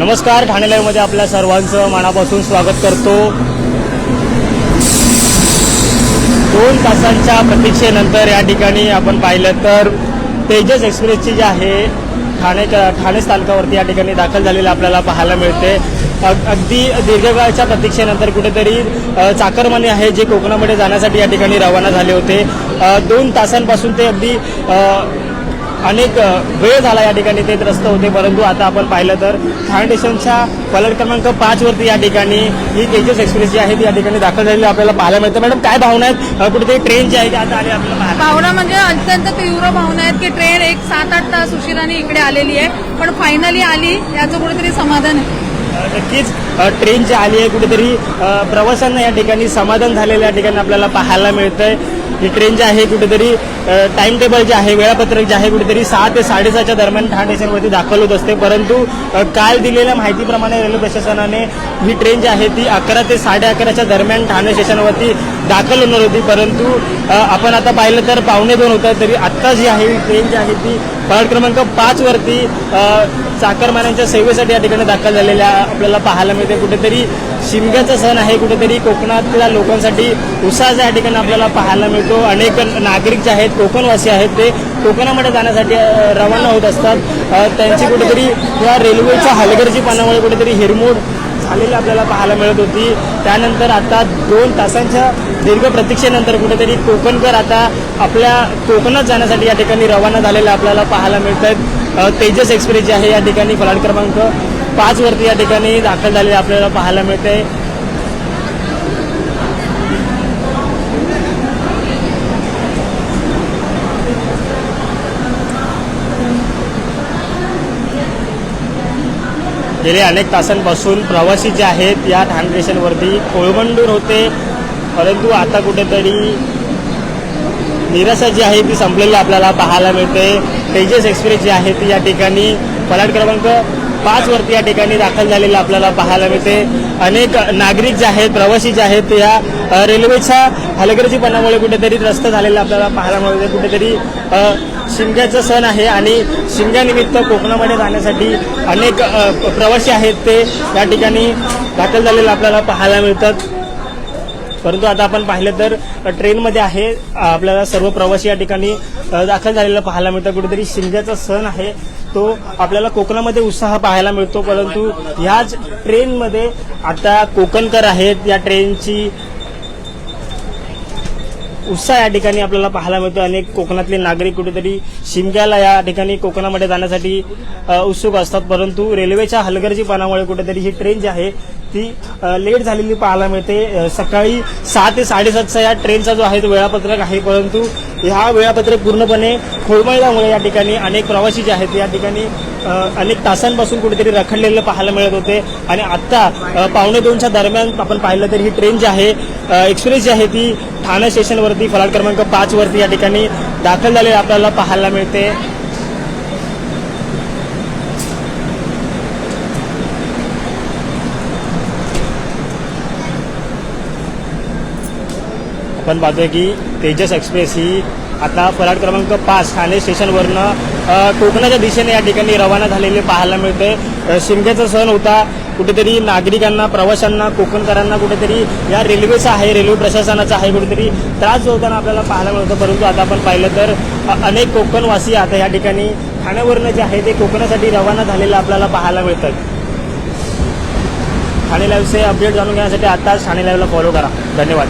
नमस्कार, ठाणे लाईव्हमध्ये आपल्या सर्वांचं मनापासून स्वागत करतो। 2 तासांच्या प्रतीक्षेनंतर या ठिकाणी आपण पाहिलं तर तेजस एक्सप्रेसची जी आहे ठाणे स्थानकावरती या ठिकाणी दाखल झालेली आपल्याला पाहायला मिळते। अगदी दीर्घकाळच्या प्रतीक्षेनंतर कुठेतरी चाकरमानी आहे जे कोकणामध्ये जाण्यासाठी या ठिकाणी रवाना झाले होते। 2 तासांपासून ते अगदी अनेक वेळ झाला या ठिकाणी ते त्रस्त होते, परंतु आता आपण पाहिलं तर ठाणे स्टेशनच्या फलक क्रमांक 5 वरती या ठिकाणी ही तेजस एक्सप्रेस जी आहे ती या ठिकाणी दाखल झालेली आपल्याला पाहायला मिळते। मॅडम, काय भावना आहेत? कुठेतरी ट्रेन जी आहे ती आता आली आपल्याला भावना म्हणजे अत्यंत तीव्र भावना आहेत की ट्रेन एक 7-8 तास उशिराने इकडे आलेली आहे, पण फायनली आली, याचं कुठेतरी समाधान आहे। नक्कीच ट्रेन जी आली आहे कुठेतरी प्रवाशांना या ठिकाणी समाधान झालेलं या ठिकाणी आपल्याला पाहायला मिळतंय। ही ट्रेन जी आहे कुठेतरी टाइम टेबल जे आहे, वेळापत्रक जे आहे कुठेतरी 6 ते 6:30च्या दरम्यान ठाणे स्टेशनवरती दाखल होत असते, परंतु काल दिलेल्या माहितीप्रमाणे रेल्वे प्रशासनाने ही ट्रेन जी आहे ती 11 ते 11:30च्या दरम्यान ठाणे स्टेशनवरती दाखल होणार होती, परंतु आपण आता पाहिलं तर 1:45 होतं, तरी आत्ता जी आहे ट्रेन जी आहे ती फलक क्रमांक 5 वरती चाकरमान्यांच्या सेवेसाठी या ठिकाणी दाखल झालेल्या आपल्याला पाहायला मिळते। कुठेतरी शिमग्याचा सण आहे, कुठेतरी कोकणातल्या लोकांसाठी उत्साहाचा या ठिकाणी आपल्याला पाहायला मिळतो। अनेक नागरिक जे आहेत, कोकणवासी आहेत, ते कोकणामध्ये जाण्यासाठी रवाना होत असतात। त्यांची कुठेतरी या रेल्वेच्या हलगर्जीपणामुळे कुठेतरी हिरमोड झालेली आपल्याला पाहायला मिळत होती। त्यानंतर आता 2 तासांच्या दीर्घ प्रतीक्षेनंतर कुठेतरी कोकणकर आता आपल्या कोकणात जाण्यासाठी या ठिकाणी रवाना झालेला आपल्याला पाहायला मिळत आहेत। तेजस एक्सप्रेस जी आहे या ठिकाणी फलक क्रमांक 5 वरती या ठिकाणी दाखल झालेली आपल्याला पाहायला मिळते। गेले अनेक तासांपासून प्रवासी जे आहेत या ठाणे स्टेशनवरती कोळवंडून होते, परंतु आता कुठेतरी निराशा जी आहे ती संपलेली आपल्याला पाहायला मिळते। तेजस एक्सप्रेस जी आहे ती या ठिकाणी फलक क्रमांक 5 वरती या ठिकाणी दाखल झालेलं आपल्याला पाहायला मिळते। अनेक नागरिक जे आहेत, प्रवासी जे आहेत, या रेल्वेच्या हलगर्जीपणामुळे कुठेतरी त्रस्त झालेलं आपल्याला पाहायला मिळते। कुठेतरी शिमग्याचा सण आहे आणि शिमग्यानिमित्त कोकणामध्ये जाण्यासाठी अनेक प्रवासी आहेत ते या ठिकाणी दाखल झालेलं आपल्याला पाहायला मिळतात, परंतु आता आपण पाहिलं तर ट्रेनमध्ये आहे आपल्याला सर्व प्रवासी या ठिकाणी दाखल झालेला पाहायला मिळतात। कुठेतरी शिमग्याचा सण आहे तो आपल्याला कोकणामध्ये उत्साह पाहायला मिळतो, परंतु ह्याच ट्रेनमध्ये आता कोकणकर आहेत, या ट्रेनची उत्साह या ठिकाणी आपल्याला पाहायला मिळतो। अनेक कोकणातले नागरिक कुठेतरी शिमग्याला या ठिकाणी कोकणामध्ये जाण्यासाठी उत्सुक असतात, परंतु रेल्वेच्या हलगर्जीपणामुळे कुठेतरी ही ट्रेन जी आहे ती लेट झालेली पाहायला मिळते। सकाळी 6 ते 7:30चा या ट्रेनचा जो आहे तो वेळापत्रक आहे, परंतु हा वेळापत्रक पूर्णपणे खोळंबल्यामुळे या ठिकाणी अनेक प्रवासी जे आहेत या ठिकाणी अनेक तासांपासून कुठेतरी रखडलेलं पाहायला मिळत होते आणि आत्ता 1:15च्या दरम्यान आपण पाहिलं तर ही ट्रेन जी आहे एक्सप्रेस जी आहे ती ठाणे स्टेशनवरती फलक क्रमांक 5 वरती या ठिकाणी दाखल झालेली आपल्याला पाहायला मिळते। आपण पाहतोय की तेजस एक्सप्रेस ही आता फलक क्रमांक 5 ठाणे स्टेशनवरनं कोकणाच्या दिशेने या ठिकाणी रवाना झालेले पाहायला मिळते। शिमग्याचा सण होता, कुठेतरी नागरिकांना, प्रवाशांना, कोकणकरांना कुठेतरी या रेल्वेचा आहे, रेल्वे प्रशासनाचा आहे, कुठेतरी त्रास जो होताना आपल्याला पाहायला मिळतो, परंतु आता आपण पाहिलं तर अनेक कोकणवासी आता या ठिकाणी ठाण्यावरनं जे आहे ते कोकणासाठी रवाना झालेलं आपल्याला पाहायला मिळतात। ठाणे लाईव्हचे अपडेट जाणून घेण्यासाठी आताच ठाणे लाईव्हला फॉलो करा। धन्यवाद।